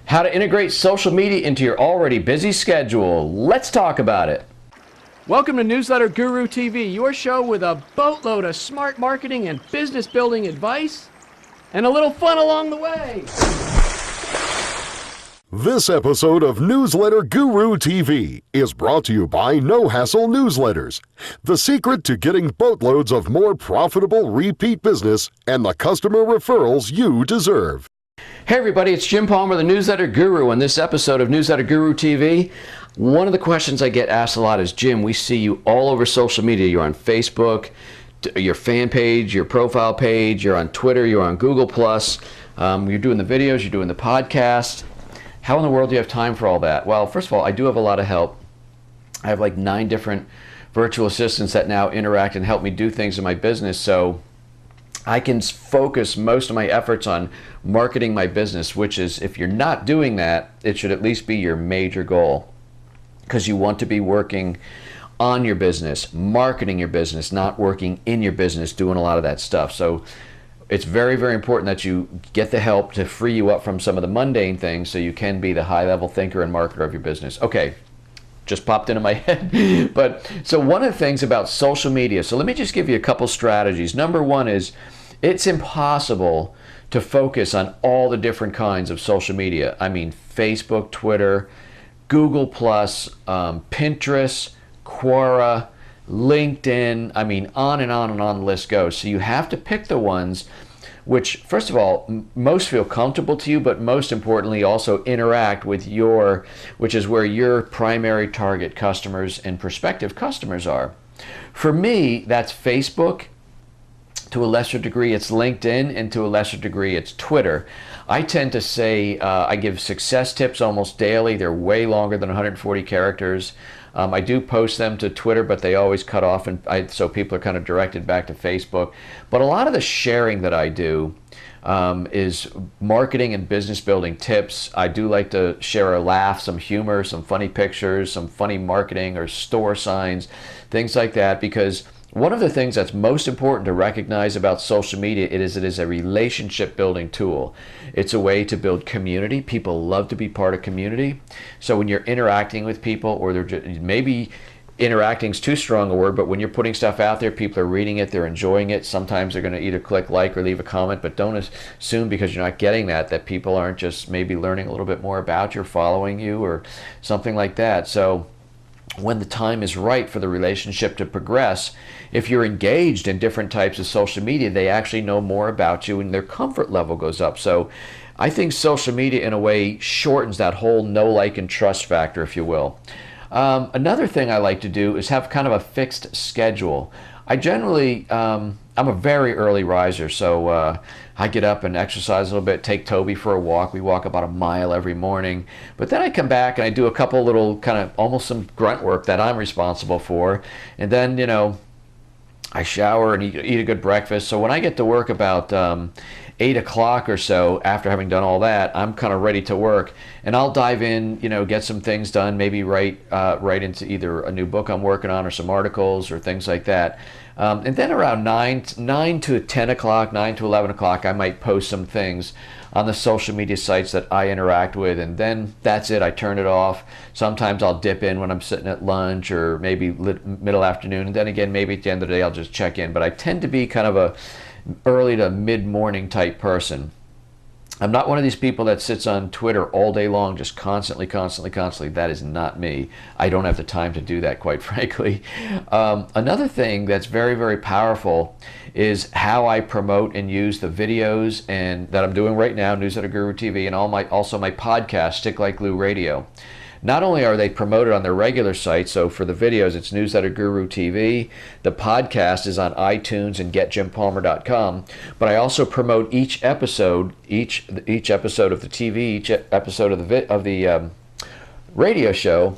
How to integrate social media into your already busy schedule. Let's talk about it. Welcome to Newsletter Guru TV, your show with a boatload of smart marketing and business building advice, and a little fun along the way. This episode of Newsletter Guru TV is brought to you by No Hassle Newsletters, the secret to getting boatloads of more profitable repeat business and the customer referrals you deserve. Hey everybody, it's Jim Palmer, the Newsletter Guru. On this episode of Newsletter Guru TV, one of the questions I get asked a lot is, Jim, we see you all over social media. You're on Facebook, your fan page, your profile page, you're on Twitter, you're on Google+, you're doing the videos, you're doing the podcast. How in the world do you have time for all that? Well, first of all, I do have a lot of help. I have like 9 different virtual assistants that now interact and help me do things in my business, so I can focus most of my efforts on marketing my business, which is, if you're not doing that, it should at least be your major goal, because you want to be working on your business, marketing your business, not working in your business, doing a lot of that stuff. So it's very, very important that you get the help to free you up from some of the mundane things so you can be the high-level thinker and marketer of your business. Okay, just popped into my head. But so one of the things about social media, so let me just give you a couple strategies. Number one is, it's impossible to focus on all the different kinds of social media. I mean, Facebook, Twitter, Google+, Pinterest, Quora, LinkedIn, I mean, on and on and on the list goes. So you have to pick the ones which, first of all, most feel comfortable to you, but most importantly also interact with which is where your primary target customers and prospective customers are. For me, that's Facebook. To a lesser degree, it's LinkedIn, and to a lesser degree, it's Twitter. I tend to say I give success tips almost daily. They're way longer than 140 characters. I do post them to Twitter, but they always cut off, and so people are kind of directed back to Facebook. But a lot of the sharing that I do is marketing and business building tips. I do like to share a laugh, some humor, some funny pictures, some funny marketing or store signs, things like that, because one of the things that's most important to recognize about social media it is a relationship building tool. It's a way to build community. People love to be part of community. So when you're interacting with people, or maybe interacting is too strong a word, but when you're putting stuff out there, people are reading it, they're enjoying it. Sometimes they're going to either click like or leave a comment, but don't assume because you're not getting that people aren't just maybe learning a little bit more about you or following you or something like that. So when the time is right for the relationship to progress, if you're engaged in different types of social media, they actually know more about you and their comfort level goes up. So I think social media in a way shortens that whole know, like, and trust factor, if you will. Another thing I like to do is have kind of a fixed schedule. I generally, I'm a very early riser, so I get up and exercise a little bit, take Toby for a walk. We walk about a mile every morning. But then I come back and I do a couple little kind of almost some grunt work that I'm responsible for. And then, I shower and eat a good breakfast. So when I get to work about 8 o'clock or so, after having done all that, I'm kind of ready to work. And I'll dive in, get some things done, maybe write into either a new book I'm working on or some articles or things like that. And then around 9 to 10 o'clock, 9 to 11 o'clock, I might post some things on the social media sites that I interact with, and then that's it. I turn it off. Sometimes I'll dip in when I'm sitting at lunch or maybe middle afternoon, and then again, maybe at the end of the day, I'll just check in. But I tend to be kind of a early to mid-morning type person. I'm not one of these people that sits on Twitter all day long, just constantly. That is not me. I don't have the time to do that, quite frankly. Another thing that's very, very powerful is how I promote and use the videos and that I'm doing right now, Newsletter Guru TV, and also my podcast, Stick Like Glue Radio. Not only are they promoted on their regular site, so for the videos, it's Newsletter Guru TV. The podcast is on iTunes and getjimpalmer.com. But I also promote each episode of the TV, each episode of the radio show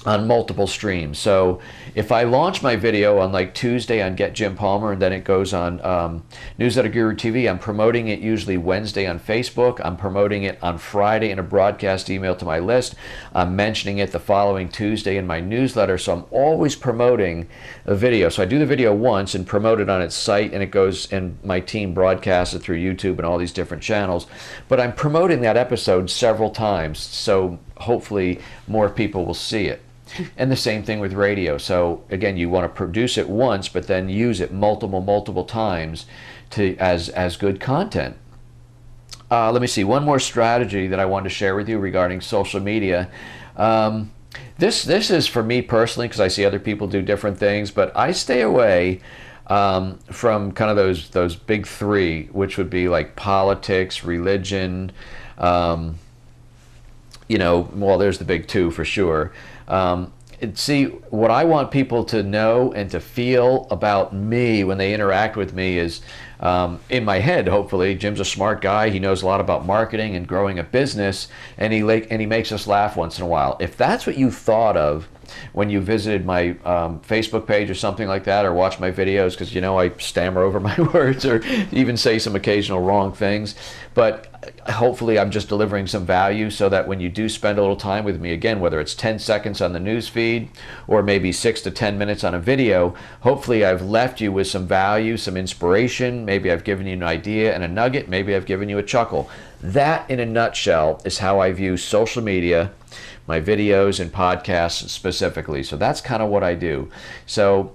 on multiple streams. So if I launch my video on like Tuesday on Get Jim Palmer, and then it goes on Newsletter Guru TV, I'm promoting it usually Wednesday on Facebook. I'm promoting it on Friday in a broadcast email to my list. I'm mentioning it the following Tuesday in my newsletter. So I'm always promoting a video. So I do the video once and promote it on its site, and it goes, and my team broadcasts it through YouTube and all these different channels. But I'm promoting that episode several times, so hopefully more people will see it. And the same thing with radio. So again, you want to produce it once, but then use it multiple times to as good content. Let me see, one more strategy that I wanted to share with you regarding social media. This is for me personally, because I see other people do different things, but I stay away from kind of those big three, which would be like politics, religion, well, there's the big two for sure. See, what I want people to know and to feel about me when they interact with me is, in my head, hopefully, Jim's a smart guy. He knows a lot about marketing and growing a business, and he makes us laugh once in a while. If that's what you thought of when you visited my Facebook page or something like that, or watch my videos, because I stammer over my words or even say some occasional wrong things, but hopefully I'm just delivering some value so that when you do spend a little time with me, again, whether it's 10 seconds on the news feed or maybe 6 to 10 minutes on a video, hopefully I've left you with some value, some inspiration. Maybe I've given you an idea and a nugget. Maybe I've given you a chuckle. That, in a nutshell, is how I view social media, my videos and podcasts specifically. So that's kind of what I do. So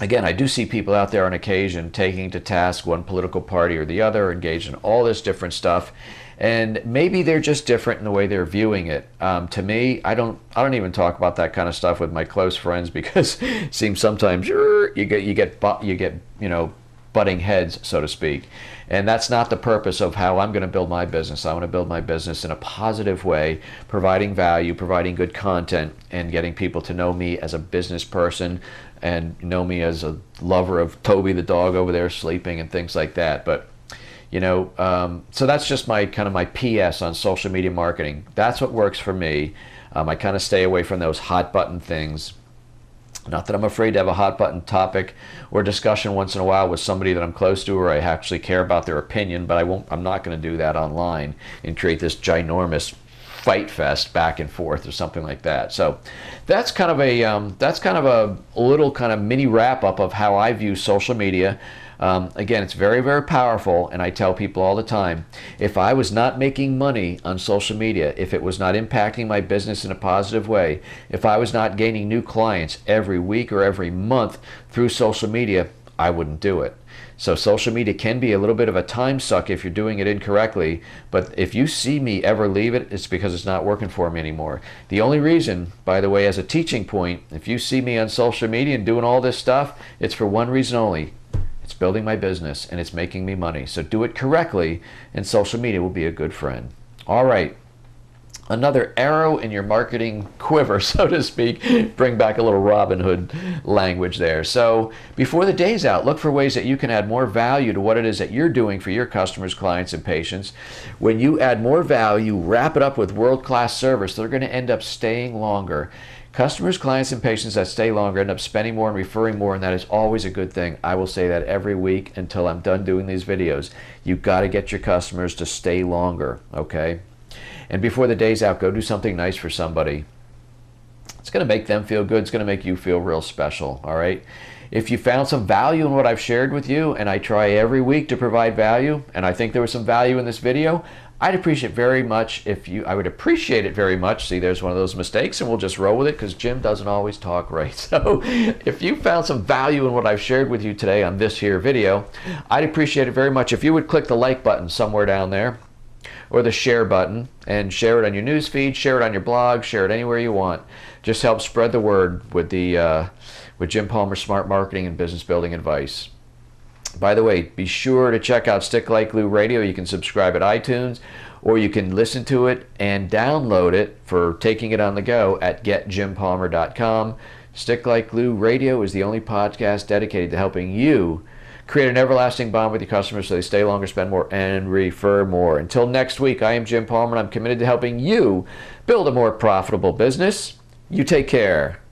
again, I do see people out there on occasion taking to task one political party or the other, engaged in all this different stuff, and maybe they're just different in the way they're viewing it. To me, I don't even talk about that kind of stuff with my close friends, because it seems sometimes you get butting heads, so to speak. And that's not the purpose of how I'm going to build my business. I want to build my business in a positive way, providing value, providing good content, and getting people to know me as a business person and know me as a lover of Toby the dog over there sleeping and things like that. But so that's just my PS on social media marketing. That's what works for me. I kind of stay away from those hot button things. Not that I'm afraid to have a hot button topic or discussion once in a while with somebody that I'm close to or I actually care about their opinion, but I'm not going to do that online and create this ginormous fight fest back and forth or something like that. So that's kind of a little kind of mini wrap up of how I view social media. Again, it's very, very powerful, and I tell people all the time, if I was not making money on social media, if it was not impacting my business in a positive way, if I was not gaining new clients every week or every month through social media, I wouldn't do it. So social media can be a little bit of a time suck if you're doing it incorrectly, but if you see me ever leave it, it's because it's not working for me anymore. The only reason, by the way, as a teaching point, if you see me on social media and doing all this stuff, it's for one reason only. It's building my business and it's making me money. So do it correctly and social media will be a good friend. All right. Another arrow in your marketing quiver, so to speak. Bring back a little Robin Hood language there. So before the day's out, look for ways that you can add more value to what it is that you're doing for your customers, clients, and patients. When you add more value, wrap it up with world-class service, they're going to end up staying longer. Customers, clients, and patients that stay longer end up spending more and referring more, and that is always a good thing. I will say that every week until I'm done doing these videos. You've got to get your customers to stay longer, okay? And before the day's out, go do something nice for somebody. It's going to make them feel good. It's going to make you feel real special, all right? If you found some value in what I've shared with you, and I try every week to provide value, and I think there was some value in this video, I would appreciate it very much. See, there's one of those mistakes, and we'll just roll with it because Jim doesn't always talk right. So if you found some value in what I've shared with you today on this here video, I'd appreciate it very much if you would click the like button somewhere down there, or the share button, and share it on your news feed, share it on your blog, share it anywhere you want. Just help spread the word with Jim Palmer Smart Marketing and Business Building Advice. By the way, be sure to check out Stick Like Glue Radio. You can subscribe at iTunes, or you can listen to it and download it for taking it on the go at getjimpalmer.com. Stick Like Glue Radio is the only podcast dedicated to helping you create an everlasting bond with your customers so they stay longer, spend more, and refer more. Until next week, I am Jim Palmer, and I'm committed to helping you build a more profitable business. You take care.